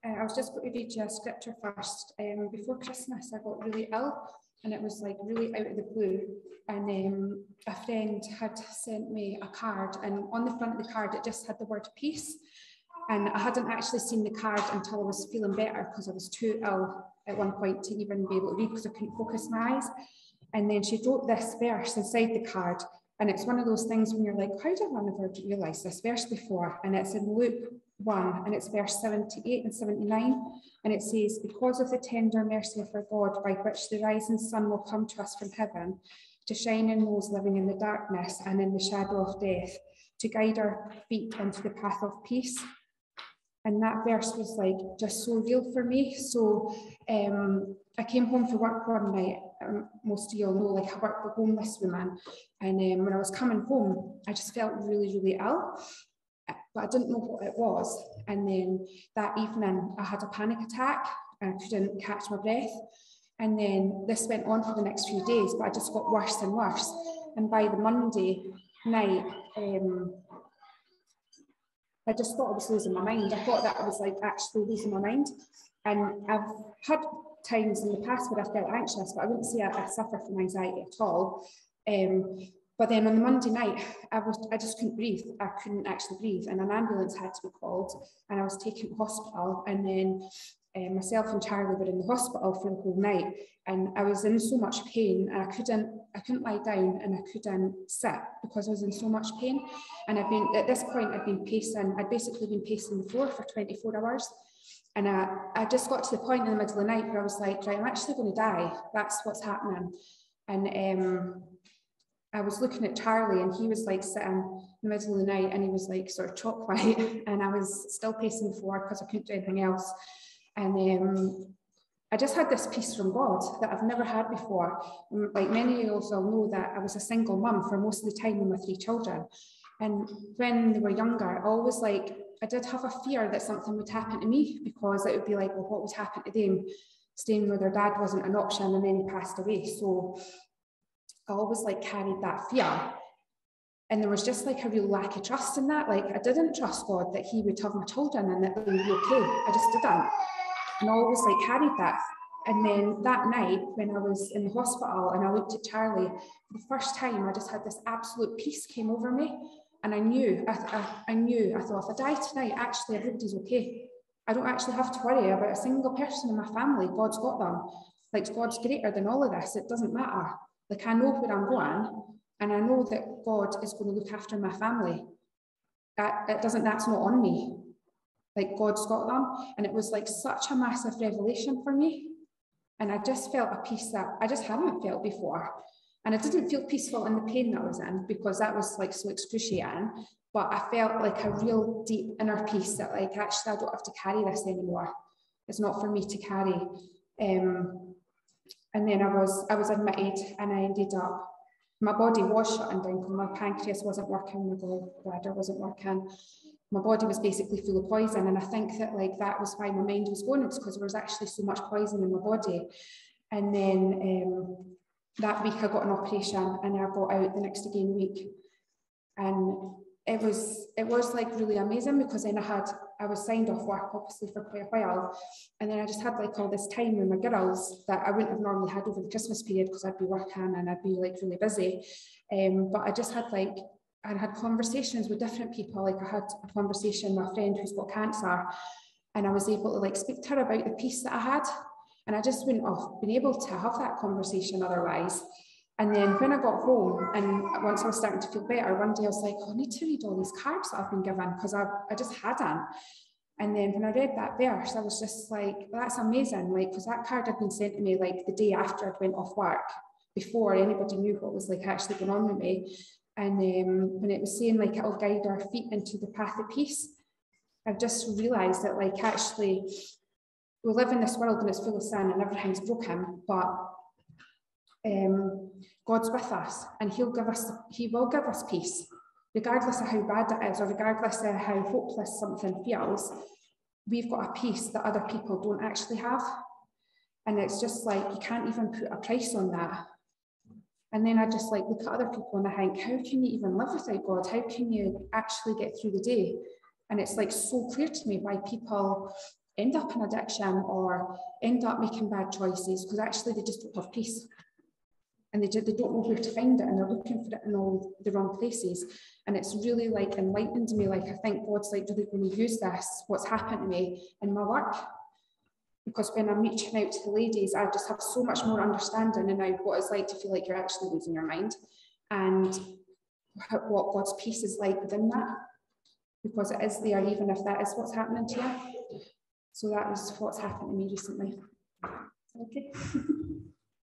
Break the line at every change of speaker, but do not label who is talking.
I was just going to read you a scripture first. Before Christmas, I got really ill, and it was like really out of the blue. And a friend had sent me a card, and on the front of the card, it just had the word peace. And I hadn't actually seen the card until I was feeling better, because I was too ill at one point to even be able to read because I couldn't focus my eyes. And then she wrote this verse inside the card. And it's one of those things when you're like, how did I never realise this verse before? And it's in Luke 1, and it's verse 78 and 79. And it says, because of the tender mercy of our God, by which the rising sun will come to us from heaven, to shine in those living in the darkness and in the shadow of death, to guide our feet into the path of peace. And that verse was like just so real for me. So I came home from work one night. Most of you all know, like, I work with a homeless woman. And when I was coming home, I just felt really, really ill, but I didn't know what it was. And then that evening, I had a panic attack and I couldn't catch my breath. And then this went on for the next few days, but I just got worse and worse. And by the Monday night, I just thought I was losing my mind. I thought that I was like actually losing my mind. And I've had times in the past where I felt anxious, but I wouldn't say I suffer from anxiety at all. But then on the Monday night, I just couldn't breathe. I couldn't actually breathe, and an ambulance had to be called, and I was taken to hospital. And then myself and Charlie were in the hospital for the whole night, and I was in so much pain, and I couldn't lie down, and I couldn't sit because I was in so much pain. And at this point I'd basically been pacing the floor for 24 hours. And I just got to the point in the middle of the night where I was like, right, I'm actually going to die. That's what's happening. And I was looking at Charlie, and he was like sitting in the middle of the night, and he was like sort of chalk white, and I was still pacing the floor because I couldn't do anything else. And I just had this peace from God that I've never had before. Like many of you also know that I was a single mum for most of the time with my 3 children. And when they were younger, I did have a fear that something would happen to me, because it would be like, well, what would happen to them staying where their dad wasn't an option and then he passed away. So I always like carried that fear. And there was just like a real lack of trust in that. Like, I didn't trust God that he would have my children and that they would be okay. I just didn't. And I always like carried that. And then that night when I was in the hospital and I looked at Charlie, for the first time, I just had this absolute peace came over me. And I thought, if I die tonight, actually everybody's okay. I don't actually have to worry about a single person in my family. God's got them. Like, God's greater than all of this. It doesn't matter. Like, I know where I'm going, and I know that God is going to look after my family. That's not on me. Like, God's got them. And it was like such a massive revelation for me. And I just felt a peace that I just hadn't felt before. And I didn't feel peaceful in the pain that I was in, because that was like so excruciating. But I felt like a real deep inner peace that, like, actually I don't have to carry this anymore. It's not for me to carry. And then I was admitted, and I ended up, my body was shutting down because my pancreas wasn't working, my gallbladder wasn't working. My body was basically full of poison. And I think that like that was why my mind was going. It's because there was actually so much poison in my body. And then that week I got an operation, and I got out the next again week. And it was like really amazing, because then I was signed off work obviously for quite a while, and then I just had like all this time with my girls that I wouldn't have normally had over the Christmas period, because I'd be working and I'd be like really busy. But I just had I had conversations with different people. Like, I had a conversation with a friend who's got cancer, and I was able to like speak to her about the peace that I had, and I just wouldn't have been able to have that conversation otherwise. And then when I got home, and once I was starting to feel better, one day I was like, oh, I need to read all these cards that I've been given, because I just hadn't. And then when I read that verse, I was just like, well, that's amazing. Like, because that card had been sent to me like the day after I went off work, before anybody knew what was like actually going on with me. And when it was saying like, it'll guide our feet into the path of peace, I've just realized that like actually we live in this world and it's full of sin and everything's broken, but God's with us, and He will give us peace, regardless of how bad it is, or regardless of how hopeless something feels. We've got a peace that other people don't actually have. And it's just like, you can't even put a price on that. And then I just like look at other people and I think, how can you even live without God? How can you actually get through the day? And it's like so clear to me why people end up in addiction or end up making bad choices, because actually they just don't have peace. And they don't know where to find it, and they're looking for it in all the wrong places. And it's really like enlightened me. Like, I think God's like really going to use this, what's happened to me, in my work. Because when I'm reaching out to the ladies, I just have so much more understanding and now what it's like to feel like you're actually losing your mind, and what God's peace is like within that, because it is there, even if that is what's happening to you. So that was what's happened to me recently. Okay.